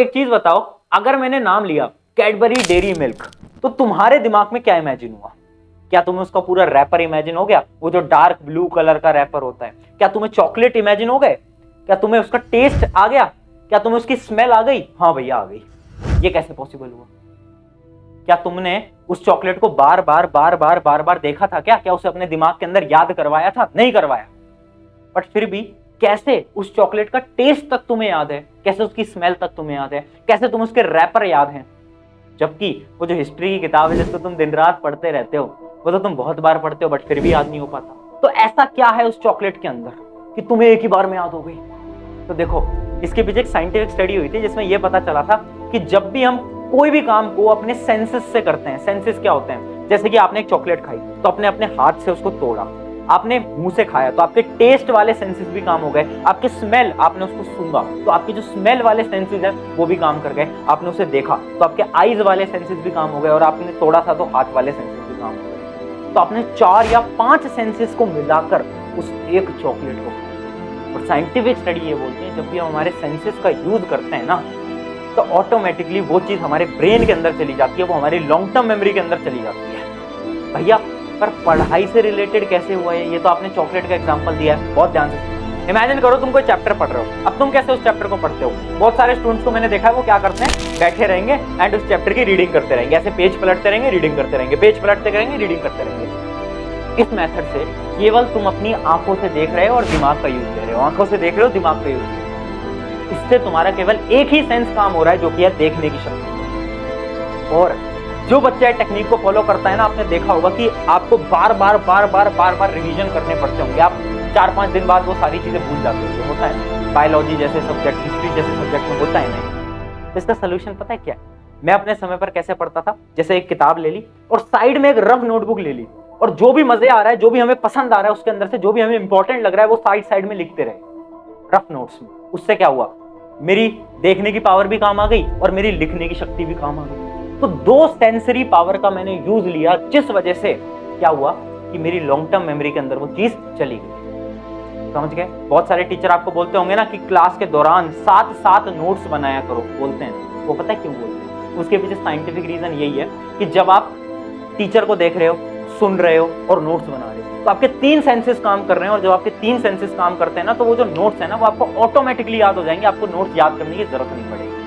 एक चीज बताओ, अगर मैंने नाम लिया कैडबरी डेयरी मिल्क तो तुम्हारे दिमाग में क्या इमेजिन हुआ? क्या तुम्हें उसका पूरा रैपर इमेजिन हो गया, वो जो डार्क ब्लू कलर का रैपर होता है? क्या तुम्हें चॉकलेट इमेजिन हो गए? क्या तुम्हें उसका टेस्ट आ गया? क्या तुम्हें उसकी स्मेल आ गई? हाँ भैया आ गई। ये कैसे पॉसिबल हुआ? क्या तुमने उस चॉकलेट को बार बार बार बार बार बार देखा था? क्या उसे अपने दिमाग के अंदर याद करवाया था? नहीं करवाया। बट फिर भी कैसे उस चॉकलेट का टेस्ट तक तुम्हें याद है, कैसे उसकी स्मेल तक तुम्हें याद है, कैसे तुम उसके रैपर याद हैं? जबकि वो जो हिस्ट्री की किताब है जिसको तुम दिन रात पढ़ते रहते हो, वो तो तुम बहुत बार पढ़ते हो बट फिर भी याद नहीं हो पाता। तो ऐसा क्या है उस चॉकलेट के अंदर कि तुम्हें एक ही बार में याद हो गई? तो देखो, इसके पीछे एक साइंटिफिक स्टडी हुई थी जिसमें यह पता चला था कि जब भी हम कोई भी काम को अपने सेंसेस से करते हैं, सेंसेस क्या होते हैं, जैसे कि आपने एक चॉकलेट खाई तो अपने अपने हाथ से उसको तोड़ा, आपने मुंह से खाया तो आपके टेस्ट वाले सेंसेस भी काम हो गए, आपके स्मेल, आपने उसको सूंघा तो आपके जो स्मेल वाले सेंसेस है वो भी काम कर गए, आपने उसे देखा तो आपके आईज वाले सेंसेस भी काम हो गए, और आपने तोड़ा था तो हाथ वाले सेंसेस भी काम हो गए। तो आपने 4 या 5 सेंसेस को मिलाकर उस एक चॉकलेट को खाया। और साइंटिफिक स्टडी ये बोलती है जब भी हम हमारे सेंसेस का यूज करते हैं ना, तो ऑटोमेटिकली वो चीज हमारे ब्रेन के अंदर चली जाती है, वो हमारी लॉन्ग टर्म मेमोरी के अंदर चली जाती है। भैया पर पढ़ाई से रिलेटेड कैसे हुआ है? ये तो आपने चॉकलेट का एग्जांपल दिया है, बहुत ध्यान से इमेजिन करो तुम कोई चैप्टर पढ़ रहे हो। अब तुम कैसे उस चैप्टर को पढ़ते हो? बहुत सारे स्टूडेंट्स को मैंने देखा है वो क्या करते हैं, बैठे रहेंगे एंड उस चैप्टर की रीडिंग करते रहेंगे, ऐसे पेज पलटते रहेंगे, रीडिंग करते रहेंगे, पेज पलटते रहेंगे, रीडिंग करते रहेंगे। इस मेथड से केवल तुम अपनी आंखों से देख रहे हो और दिमाग का यूज कर रहे हो, आंखों से देख रहे हो, दिमाग का यूज कर रहे हो। इससे तुम्हारा केवल एक ही सेंस काम हो रहा है जो कि है देखने की शक्ति। और जो बच्चा टेक्निक को फॉलो करता है ना, आपने देखा होगा कि आपको बार बार रिवीजन करने पड़ते होंगे, आप 4-5 दिन बाद वो सारी चीजें भूल जाते होंगे, होता है बायोलॉजी जैसे सब्जेक्ट, हिस्ट्री जैसे सब्जेक्ट में होता है नहीं। तो इसका सोल्यूशन पता है क्या है? मैं अपने समय पर कैसे पढ़ता था, जैसे एक किताब ले ली और साइड में एक रफ नोटबुक ले ली, और जो भी मजे आ रहा है, जो भी हमें पसंद आ रहा है उसके अंदर से, जो भी हमें इंपॉर्टेंट लग रहा है वो साइड में लिखते रहे रफ नोट्स में। उससे क्या हुआ, मेरी देखने की पावर भी काम आ गई और मेरी लिखने की शक्ति भी काम आ गई। तो 2 सेंसरी पावर का मैंने यूज लिया, जिस वजह से क्या हुआ कि मेरी लॉन्ग टर्म मेमोरी के अंदर वो चीज चली गई। समझ गए? बहुत सारे टीचर आपको बोलते होंगे ना कि क्लास के दौरान 7 नोट्स बनाया करो, बोलते हैं। वो पता है क्यों बोलते हैं? उसके पीछे साइंटिफिक रीजन यही है कि जब आप टीचर को देख रहे हो, सुन रहे हो और नोट्स बना रहे हो, तो आपके 3 सेंसेस काम कर रहे हैं, और जब आपके 3 सेंसेस काम करते हैं ना, तो वो जो नोट्स है ना वो आपको ऑटोमेटिकली याद हो जाएंगे, आपको नोट्स याद करने की जरूरत नहीं पड़ेगी।